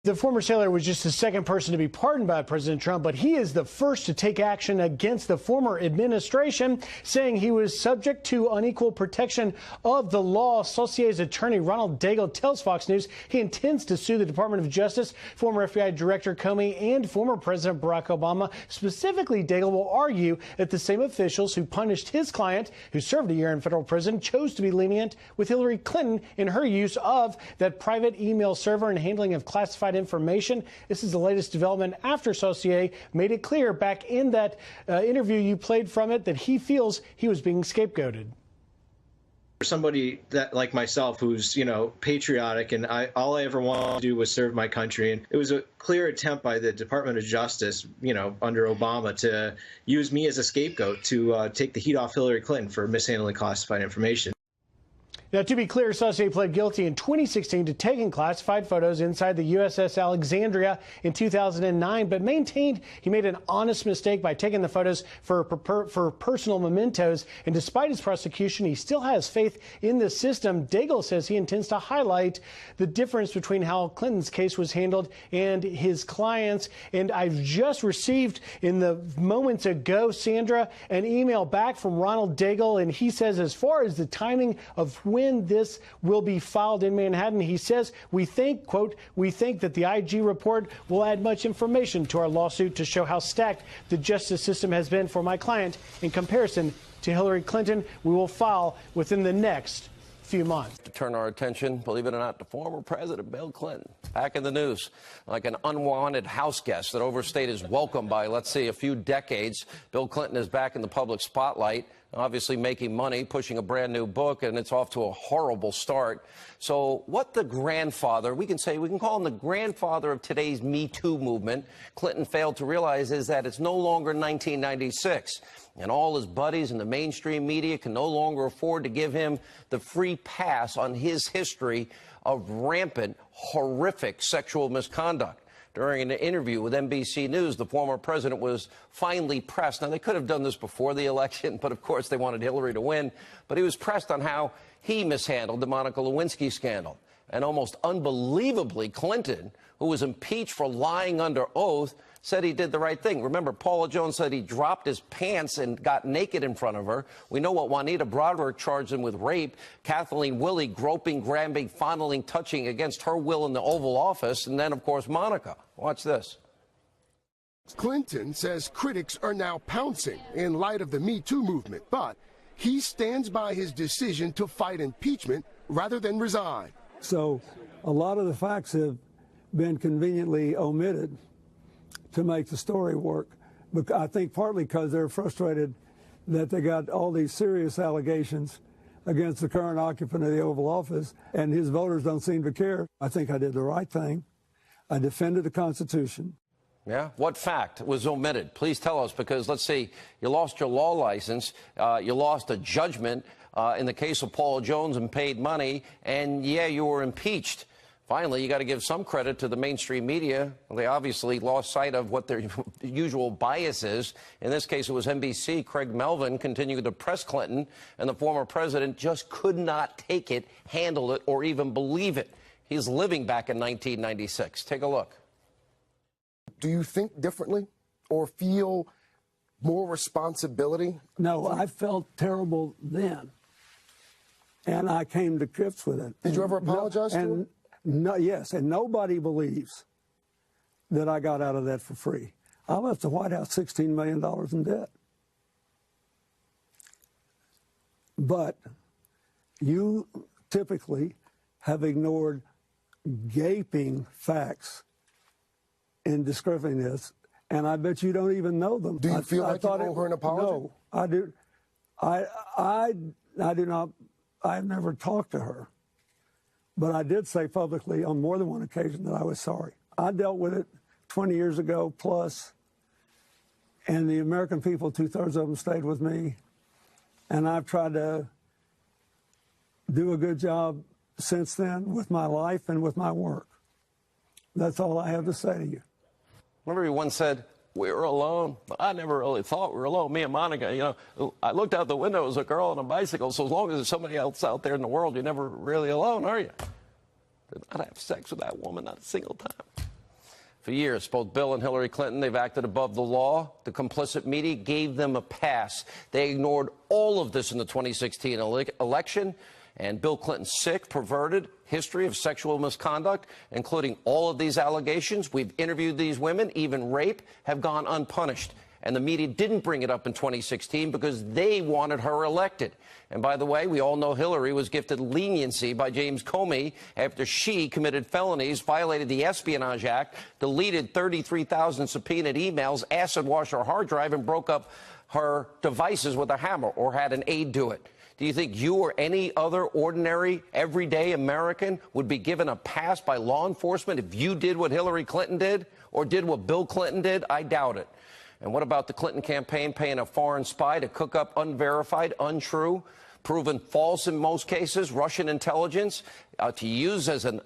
The former sailor was just the second person to be pardoned by President Trump, but he is the first to take action against the former administration, saying he was subject to unequal protection of the law. Saucier's attorney Ronald Daigle tells Fox News he intends to sue the Department of Justice, former FBI Director Comey, and former President Barack Obama. Specifically, Daigle will argue that the same officials who punished his client, who served a year in federal prison, chose to be lenient with Hillary Clinton in her use of that private email server and handling of classified information. This is the latest development after Saucier made it clear back in that interview you played from it that he feels he was being scapegoated. For somebody that like myself, who's patriotic, and all I ever wanted to do was serve my country, and it was a clear attempt by the Department of Justice, under Obama, to use me as a scapegoat to take the heat off Hillary Clinton for mishandling classified information. Now, to be clear, Saucier pled guilty in 2016 to taking classified photos inside the USS Alexandria in 2009, but maintained he made an honest mistake by taking the photos for personal mementos. And despite his prosecution, he still has faith in the system. Daigle says he intends to highlight the difference between how Clinton's case was handled and his clients. And I've just received in the moments ago, Sandra, an email back from Ronald Daigle, and he says as far as the timing of when this will be filed in Manhattan, he says, we think, quote, we think that the IG report will add much information to our lawsuit to show how stacked the justice system has been for my client in comparison to Hillary Clinton. We will file within the next few months. To turn our attention, believe it or not, to former President Bill Clinton. Back in the news, like an unwanted house guest that overstayed his welcome by, let's say, a few decades. Bill Clinton is back in the public spotlight, obviously making money, pushing a brand new book, and it's off to a horrible start. So what the grandfather, we can call him the grandfather of today's Me Too movement, Clinton failed to realize is that it's no longer 1996. And all his buddies in the mainstream media can no longer afford to give him the free pass on his history of rampant, horrific sexual misconduct. During an interview with NBC News, the former president was finally pressed. Now, they could have done this before the election, but of course they wanted Hillary to win. But he was pressed on how he mishandled the Monica Lewinsky scandal. And almost unbelievably, Clinton, who was impeached for lying under oath, said he did the right thing. Remember, Paula Jones said he dropped his pants and got naked in front of her. We know what Juanita Broaddrick charged him with rape. Kathleen Willey groping, grabbing, fondling, touching against her will in the Oval Office. And then, of course, Monica. Watch this. Clinton says critics are now pouncing in light of the Me Too movement, but he stands by his decision to fight impeachment rather than resign. So a lot of the facts have been conveniently omitted to make the story work. But I think partly because they're frustrated that they got all these serious allegations against the current occupant of the Oval Office, and his voters don't seem to care. I think I did the right thing. I defended the Constitution. Yeah? What fact was omitted? Please tell us, because let's see, you lost your law license, you lost a judgment in the case of Paula Jones and paid money, and yeah, you were impeached. Finally, you got to give some credit to the mainstream media. They obviously lost sight of what their usual bias is. In this case, it was NBC. Craig Melvin continued to press Clinton, and the former president just could not take it, handle it, or even believe it. He's living back in 1996. Take a look. Do you think differently or feel more responsibility? No, I felt terrible then, and I came to grips with it. Did you ever apologize to him? No, yes, and nobody believes that I got out of that for free. I left the White House $16 million in debt. But you typically have ignored gaping facts in describing this, and I bet you don't even know them. Do you feel like you owe her an apology? No, I do. I do not. I've never talked to her. But I did say publicly on more than one occasion that I was sorry. I dealt with it 20 years ago plus, and the American people, 2/3 of them stayed with me, and I've tried to do a good job since then with my life and with my work. That's all I have to say to you. Remember, he once said, we were alone, but I never really thought we were alone. Me and Monica, I looked out the window as a girl on a bicycle, so as long as there's somebody else out there in the world, you're never really alone, are you? Did not have sex with that woman, not a single time. For years, both Bill and Hillary Clinton, they've acted above the law. The complicit media gave them a pass. They ignored all of this in the 2016 election. And Bill Clinton's sick, perverted history of sexual misconduct, including all of these allegations. We've interviewed these women, even rape, have gone unpunished. And the media didn't bring it up in 2016 because they wanted her elected. And by the way, we all know Hillary was gifted leniency by James Comey after she committed felonies, violated the Espionage Act, deleted 33,000 subpoenaed emails, acid washed her hard drive, and broke up her devices with a hammer or had an aide do it. Do you think you or any other ordinary, everyday American would be given a pass by law enforcement if you did what Hillary Clinton did or did what Bill Clinton did? I doubt it. And what about the Clinton campaign paying a foreign spy to cook up unverified, untrue, proven false in most cases, Russian intelligence to use as an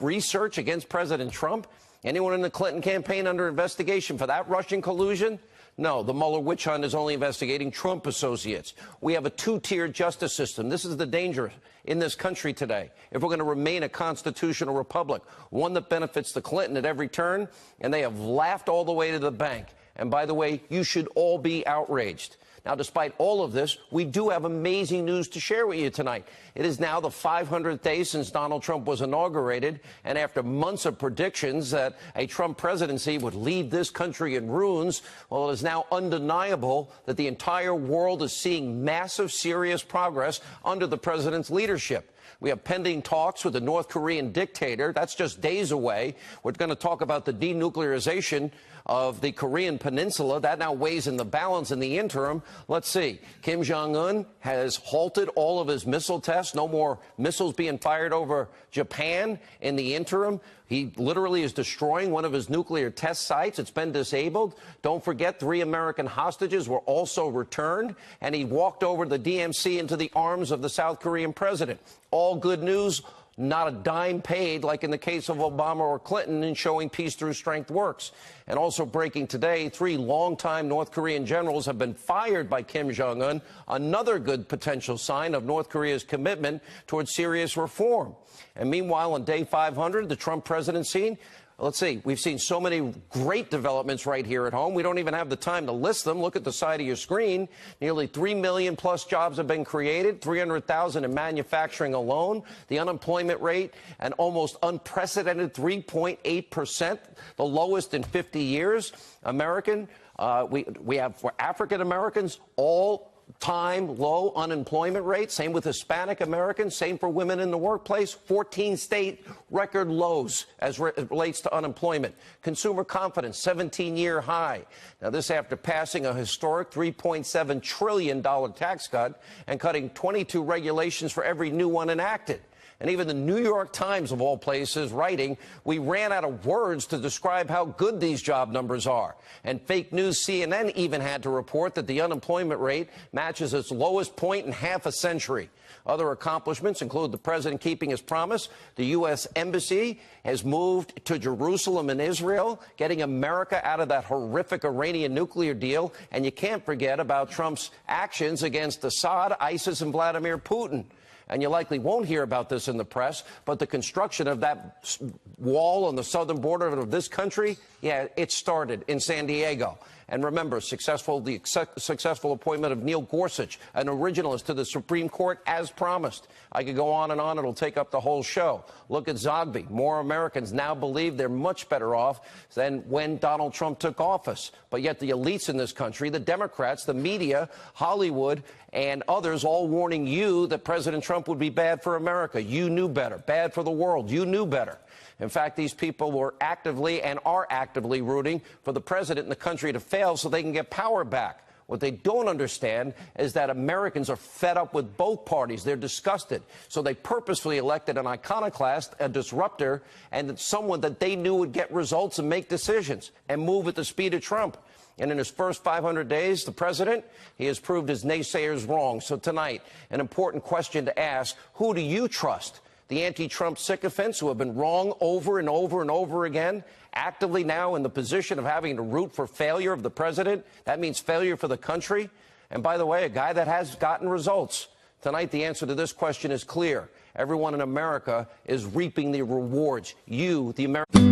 research against President Trump? Anyone in the Clinton campaign under investigation for that Russian collusion? No, the Mueller witch hunt is only investigating Trump associates. We have a two-tiered justice system. This is the danger in this country today. If we're going to remain a constitutional republic, one that benefits the Clinton at every turn, and they have laughed all the way to the bank. And by the way, you should all be outraged. Now, despite all of this, we do have amazing news to share with you tonight. It is now the 500th day since Donald Trump was inaugurated, and after months of predictions that a Trump presidency would leave this country in ruins, well, it is now undeniable that the entire world is seeing massive, serious progress under the president's leadership. We have pending talks with the North Korean dictator. That's just days away. We're going to talk about the denuclearization of the Korean Peninsula. That now weighs in the balance in the interim. Let's see. Kim Jong-un has halted all of his missile tests. No more missiles being fired over Japan in the interim. He literally is destroying one of his nuclear test sites. It's been disabled. Don't forget, 3 American hostages were also returned, and he walked over the DMZ into the arms of the South Korean president. All good news. Not a dime paid, like in the case of Obama or Clinton, in showing peace through strength works. And also breaking today, 3 longtime North Korean generals have been fired by Kim Jong-un, another good potential sign of North Korea's commitment towards serious reform. And meanwhile, on day 500, the Trump presidency, let's see, we've seen so many great developments right here at home. We don't even have the time to list them. Look at the side of your screen. Nearly 3 million plus jobs have been created, 300,000 in manufacturing alone. The unemployment rate, an almost unprecedented 3.8%, the lowest in 50 years. We have for African Americans all-time low unemployment rate. Same with Hispanic Americans. Same for women in the workplace. 14 state record lows as it relates to unemployment. Consumer confidence, 17-year high. Now, this after passing a historic $3.7 trillion tax cut and cutting 22 regulations for every new one enacted. And even the New York Times, of all places, writing, we ran out of words to describe how good these job numbers are. And fake news CNN even had to report that the unemployment rate matches its lowest point in half a century. Other accomplishments include the president keeping his promise. The U.S. Embassy has moved to Jerusalem in Israel, getting America out of that horrific Iranian nuclear deal. And you can't forget about Trump's actions against Assad, ISIS, and Vladimir Putin. And you likely won't hear about this in the press, but the construction of that wall on the southern border of this country, yeah, it started in San Diego. And remember, the successful appointment of Neil Gorsuch, an originalist, to the Supreme Court as promised. I could go on and on. It'll take up the whole show. Look at Zogby. More Americans now believe they're much better off than when Donald Trump took office. But yet the elites in this country, the Democrats, the media, Hollywood, and others all warning you that President Trump would be bad for America. You knew better. Bad for the world. You knew better. In fact, these people were actively and are actively rooting for the president and the country to fail so they can get power back. What they don't understand is that Americans are fed up with both parties. They're disgusted. So they purposefully elected an iconoclast, a disruptor, and someone that they knew would get results and make decisions and move at the speed of Trump. And in his first 500 days, the president, he has proved his naysayers wrong. So tonight, an important question to ask: who do you trust? The anti-Trump sycophants who have been wrong over and over and over again, actively now in the position of having to root for failure of the president? That means failure for the country. And by the way, a guy that has gotten results. Tonight, the answer to this question is clear. Everyone in America is reaping the rewards. You, the American...